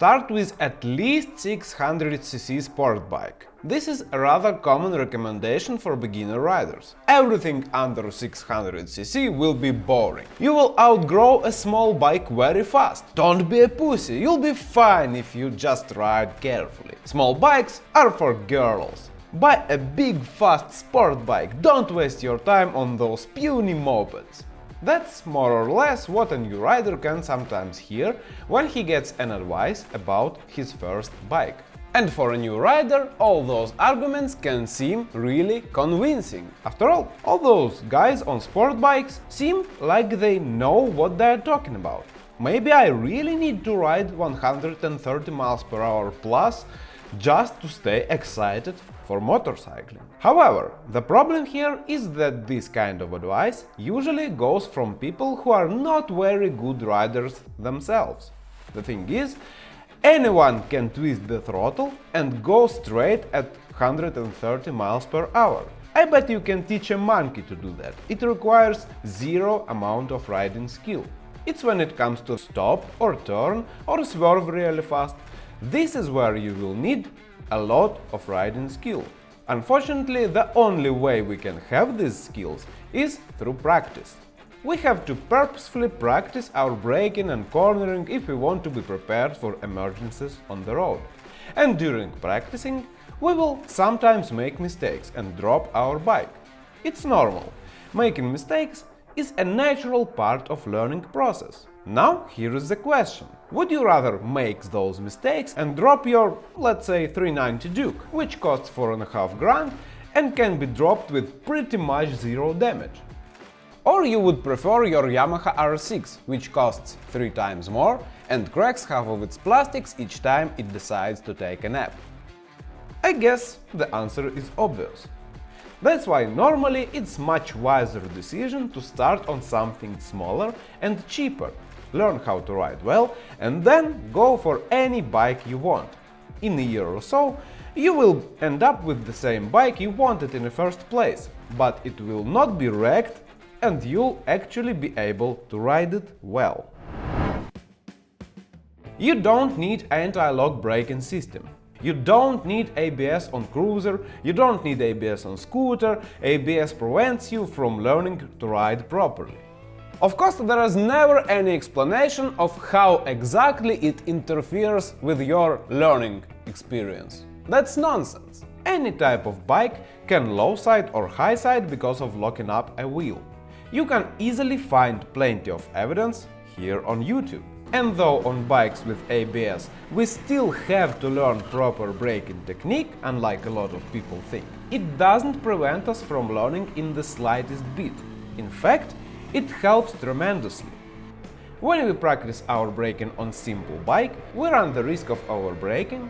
Start with at least 600cc sport bike. This is a rather common recommendation for beginner riders. Everything under 600cc will be boring. You will outgrow a small bike very fast. Don't be a pussy, you'll be fine if you just ride carefully. Small bikes are for girls. Buy a big fast sport bike, don't waste your time on those puny mopeds. That's more or less what a new rider can sometimes hear when he gets an advice about his first bike. And for a new rider, all those arguments can seem really convincing. After all those guys on sport bikes seem like they know what they're talking about. Maybe I really need to ride 130 miles per hour plus just to stay excited for motorcycling. However, the problem here is that this kind of advice usually goes from people who are not very good riders themselves. The thing is, anyone can twist the throttle and go straight at 130 miles per hour. I bet you can teach a monkey to do that. It requires zero amount of riding skill. It's when it comes to stop or turn or swerve really fast. This is where you will need a lot of riding skill. Unfortunately, the only way we can have these skills is through practice. We have to purposefully practice our braking and cornering if we want to be prepared for emergencies on the road. And during practicing, we will sometimes make mistakes and drop our bike. It's normal. Making mistakes is a natural part of learning process. Now, here is the question. Would you rather make those mistakes and drop your, let's say, 390 Duke, which costs 4.5 grand and can be dropped with pretty much zero damage? Or you would prefer your Yamaha R6, which costs 3 times more and cracks half of its plastics each time it decides to take a nap? I guess the answer is obvious. That's why normally it's much wiser decision to start on something smaller and cheaper, learn how to ride well, and then go for any bike you want. In a year or so, you will end up with the same bike you wanted in the first place, but it will not be wrecked and you'll actually be able to ride it well. You don't need anti-lock braking system. You don't need ABS on cruiser, you don't need ABS on scooter. ABS prevents you from learning to ride properly. Of course, there is never any explanation of how exactly it interferes with your learning experience. That's nonsense. Any type of bike can low side or high side because of locking up a wheel. You can easily find plenty of evidence here on YouTube. And though on bikes with ABS we still have to learn proper braking technique, unlike a lot of people think, it doesn't prevent us from learning in the slightest bit. In fact, it helps tremendously. When we practice our braking on simple bike, we run the risk of overbraking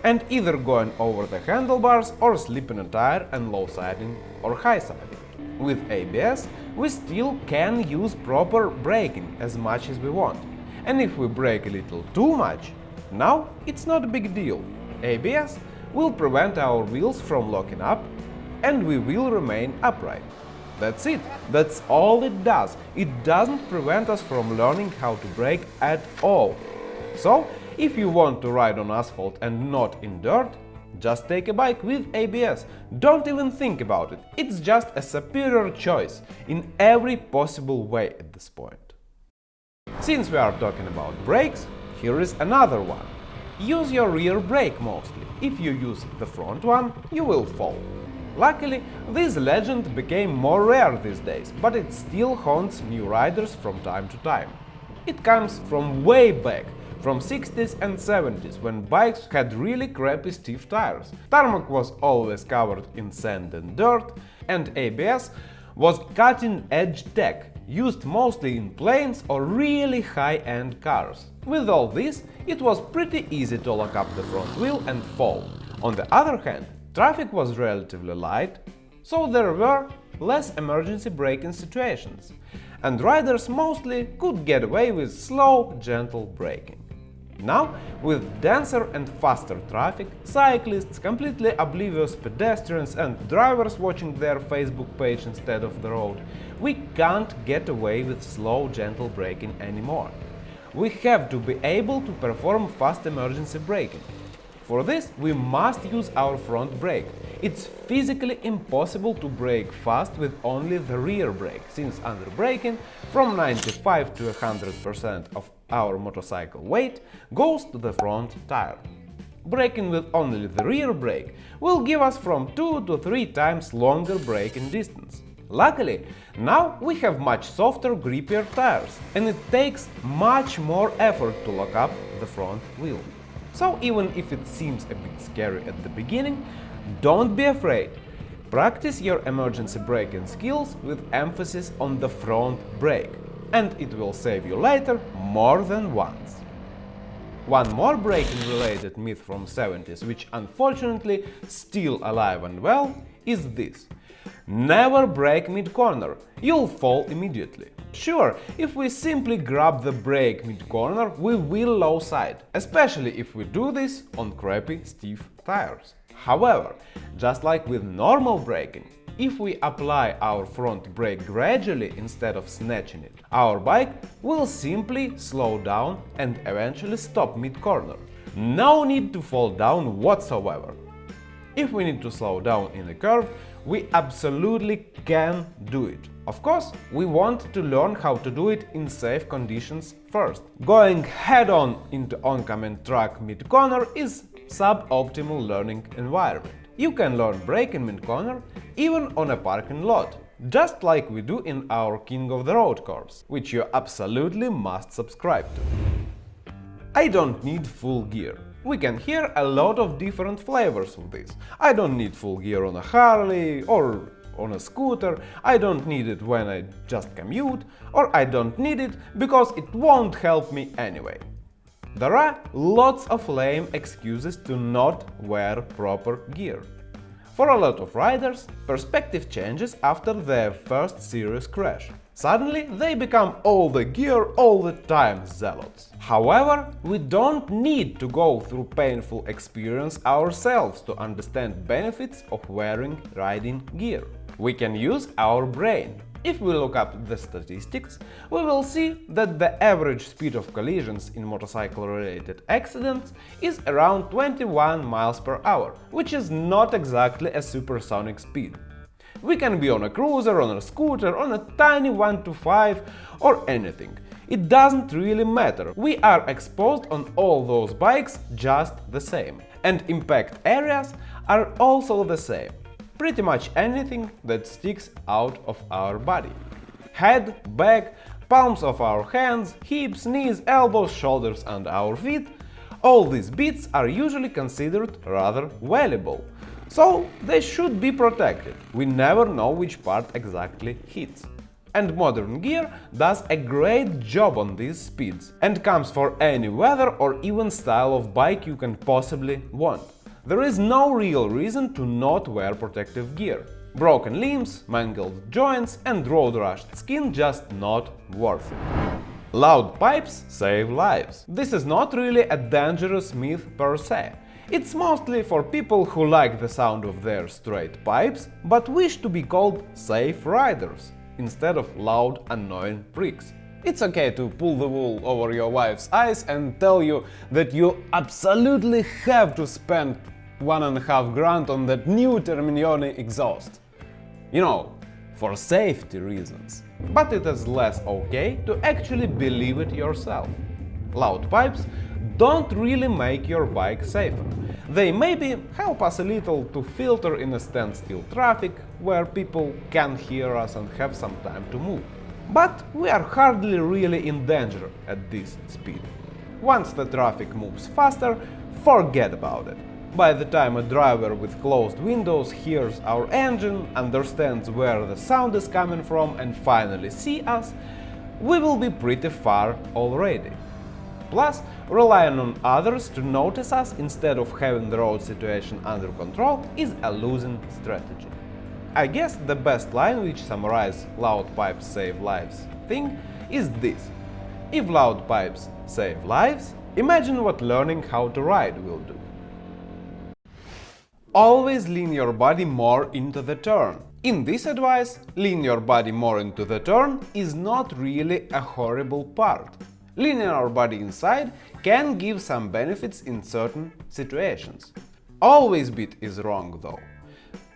and either going over the handlebars or slipping a tire and low-siding or high-siding. With ABS, we still can use proper braking as much as we want. And if we brake a little too much, now it's not a big deal. ABS will prevent our wheels from locking up and we will remain upright. That's it. That's all it does. It doesn't prevent us from learning how to brake at all. So, if you want to ride on asphalt and not in dirt, just take a bike with ABS. Don't even think about it. It's just a superior choice in every possible way at this point. Since we are talking about brakes, here is another one. Use your rear brake mostly. If you use the front one, you will fall. Luckily, this legend became more rare these days, but it still haunts new riders from time to time. It comes from way back, from 60s and 70s, when bikes had really crappy stiff tires. Tarmac was always covered in sand and dirt, and ABS was cutting-edge tech, used mostly in planes or really high-end cars. With all this, it was pretty easy to lock up the front wheel and fall. On the other hand, traffic was relatively light, so there were less emergency braking situations, and riders mostly could get away with slow, gentle braking. Now, with denser and faster traffic, cyclists, completely oblivious pedestrians and drivers watching their Facebook page instead of the road, we can't get away with slow, gentle braking anymore. we have to be able to perform fast emergency braking. For this, we must use our front brake. It's physically impossible to brake fast with only the rear brake, since under braking, from 95 to 100% of our motorcycle weight goes to the front tire. Braking with only the rear brake will give us from 2 to 3 times longer braking distance. Luckily, now we have much softer, grippier tires, and it takes much more effort to lock up the front wheel. So even if it seems a bit scary at the beginning, don't be afraid. Practice your emergency braking skills with emphasis on the front brake, and it will save you later more than once. One more braking-related myth from 70s, which unfortunately still alive and well, is this. Never brake mid-corner, you'll fall immediately. Sure, if we simply grab the brake mid-corner, we will low side, especially if we do this on crappy stiff tires. However, just like with normal braking, if we apply our front brake gradually instead of snatching it, our bike will simply slow down and eventually stop mid-corner. No need to fall down whatsoever. If we need to slow down in a curve, we absolutely can do it. Of course, we want to learn how to do it in safe conditions first. Going head-on into oncoming truck mid-corner is suboptimal learning environment. You can learn braking mid-corner even on a parking lot, just like we do in our King of the Road course, which you absolutely must subscribe to. I don't need full gear. We can hear a lot of different flavors of this. I don't need full gear on a Harley or on a scooter, I don't need it when I just commute, or I don't need it because it won't help me anyway. There are lots of lame excuses to not wear proper gear. For a lot of riders, perspective changes after their first serious crash. Suddenly, they become all the gear all the time zealots. However, we don't need to go through painful experience ourselves to understand benefits of wearing riding gear. We can use our brain. If we look up the statistics, we will see that the average speed of collisions in motorcycle-related accidents is around 21 miles per hour, which is not exactly a supersonic speed. We can be on a cruiser, on a scooter, on a tiny 125 or anything. It doesn't really matter. We are exposed on all those bikes just the same. And impact areas are also the same. Pretty much anything that sticks out of our body. Head, back, palms of our hands, hips, knees, elbows, shoulders and our feet. All these bits are usually considered rather valuable, so they should be protected. We never know which part exactly hits. And modern gear does a great job on these speeds and comes for any weather or even style of bike you can possibly want. There is no real reason to not wear protective gear. Broken limbs, mangled joints and road-rushed skin just not worth it. Loud pipes save lives. This is not really a dangerous myth per se. It's mostly for people who like the sound of their straight pipes, but wish to be called safe riders, instead of loud, annoying pricks. It's okay to pull the wool over your wife's eyes and tell you that you absolutely have to spend $1.5 grand on that new Terminione exhaust. You know, for safety reasons. But it is less okay to actually believe it yourself. Loud pipes don't really make your bike safer. They maybe help us a little to filter in a standstill traffic where people can hear us and have some time to move. But we are hardly really in danger at this speed. Once the traffic moves faster, forget about it. By the time a driver with closed windows hears our engine, understands where the sound is coming from and finally sees us, we will be pretty far already. Plus, relying on others to notice us instead of having the road situation under control is a losing strategy. I guess the best line which summarizes loud pipes save lives thing is this. If loud pipes save lives, imagine what learning how to ride will do. Always lean your body more into the turn. In this advice, lean your body more into the turn is not really a horrible part. Leaning our body inside can give some benefits in certain situations. Always bit is wrong though.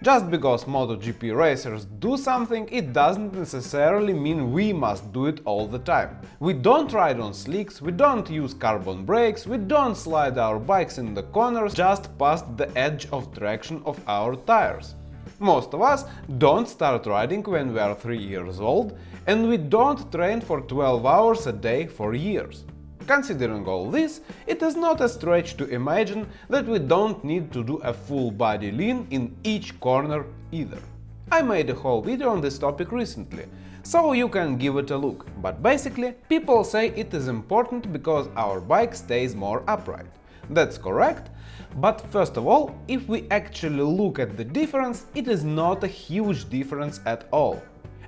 Just because MotoGP racers do something, it doesn't necessarily mean we must do it all the time. We don't ride on slicks, we don't use carbon brakes, we don't slide our bikes in the corners just past the edge of traction of our tires. Most of us don't start riding when we are 3 years old, and we don't train for 12 hours a day for years. Considering all this, it is not a stretch to imagine that we don't need to do a full body lean in each corner either. I made a whole video on this topic recently, so you can give it a look, but basically people say it is important because our bike stays more upright. That's correct, but first of all, if we actually look at the difference, it is not a huge difference at all.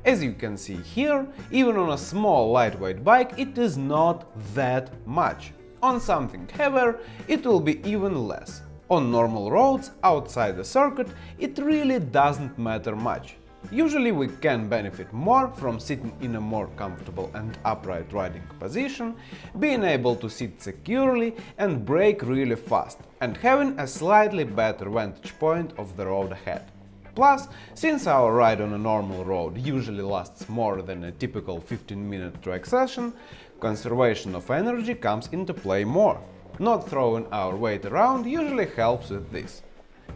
As you can see here, even on a small lightweight bike it is not that much. On something heavier it will be even less. On normal roads, outside the circuit, it really doesn't matter much. Usually we can benefit more from sitting in a more comfortable and upright riding position, being able to sit securely and brake really fast, and having a slightly better vantage point of the road ahead. Plus, since our ride on a normal road usually lasts more than a typical 15-minute track session, conservation of energy comes into play more. Not throwing our weight around usually helps with this.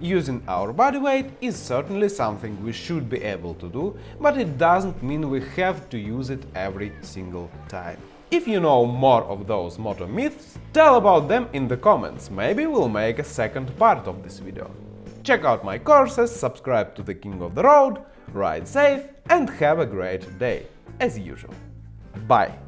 Using our body weight is certainly something we should be able to do, but it doesn't mean we have to use it every single time. If you know more of those moto myths, tell about them in the comments, maybe we'll make a second part of this video. Check out my courses, subscribe to the King of the Road, ride safe and have a great day, as usual. Bye!